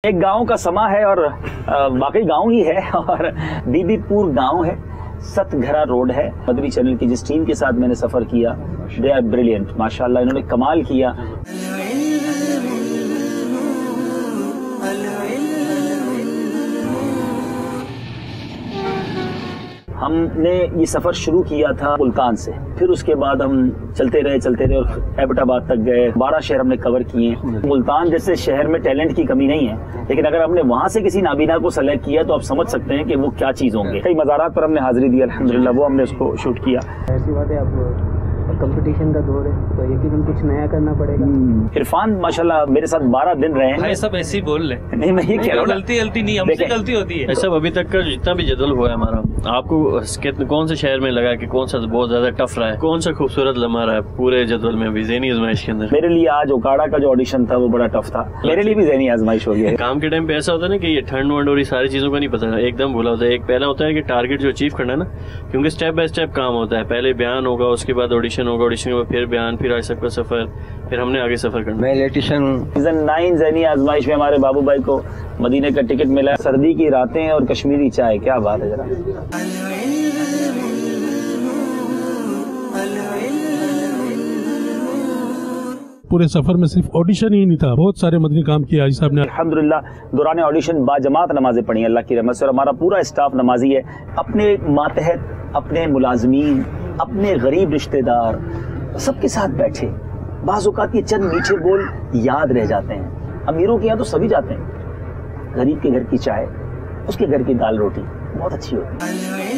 एक गांव का समा है और वाकई गांव ही है और बीबीपुर गांव है, सतघरा रोड है। मदनी चैनल की जिस टीम के साथ मैंने सफर किया, दे आर ब्रिलियंट माशाल्लाह, इन्होंने कमाल किया। हमने ये सफर शुरू किया था मुल्तान से, फिर उसके बाद हम चलते रहे और एबटाबाद तक गए। 12 शहर हमने कवर किए। मुल्तान जैसे शहर में टैलेंट की कमी नहीं है, लेकिन अगर हमने वहाँ से किसी नाबीना को सेलेक्ट किया तो आप समझ सकते हैं कि वो क्या चीज़ होंगे। कई मज़ारात पर हमने हाजिरी दी अल्हम्दुलिल्लाह, वो हमने उसको शूट किया। ऐसी बात है, अब कंपटीशन का दौर है तो यकीनन कुछ नया करना पड़ेगा। इरफान माशाल्लाह मेरे साथ 12 दिन रहे हैं। भाई सब ऐसे ही बोल ले, नहीं मैं ये कह रहा हूँ, गलती नहीं, हमसे गलती होती है। सब अभी तक का जितना भी जदवल हुआ है हमारा, आपको कौन से शहर में लगा कि कौन सा बहुत ज्यादा टफ रहा है, कौन सा खूबसूरत लम्हा रहा है पूरे जदवल में भी ज़हनी आजमाइश के अंदर? मेरे लिए आज ओकाड़ा का जो ऑडिशन था वो बड़ा टफ था, मेरे लिए भी ज़हनी आजमाइश हो गया। काम के टाइम पे ऐसा होता है ना कि ये ठंड वंड और ये सारी चीजों का नहीं पता, एकदम भूला होता है। एक पहला होता है कि टारगेट जो अचीव करना है ना, क्योंकि स्टेप बाय स्टेप काम होता है। पहले बयान होगा, उसके बाद ऑडिशन होगा, ऑडिशन के बाद फिर बयान, फिर आइसक का सफर, फिर हमने आगे सफर करना। मैं इलेक्ट्रिशियन हूँ। सीजन 9 ज़हनी आजमाइश में हमारे बाबू भाई को मदीने का टिकट मिला। सर्दी की रातें और कश्मीरी चाय, क्या बात है जरा। पूरे सफर में सिर्फ ऑडिशन ही नहीं था, बहुत सारे मदनी काम किया हाजी साहब ने। अल्हम्दुलिल्लाह दौरान ऑडिशन बाजमात नमाजें पढ़ी अल्लाह की रहमत से, और हमारा पूरा स्टाफ नमाजी है। अपने मातहत, अपने मुलाजमीन, अपने गरीब रिश्तेदार सबके साथ बैठे। बाज़ औक़ात ये चंद मीठे बोल याद रह जाते हैं। अमीरों के यहाँ तो सभी जाते हैं, गरीब के घर की चाय, उसके घर की दाल रोटी बहुत अच्छी होती है।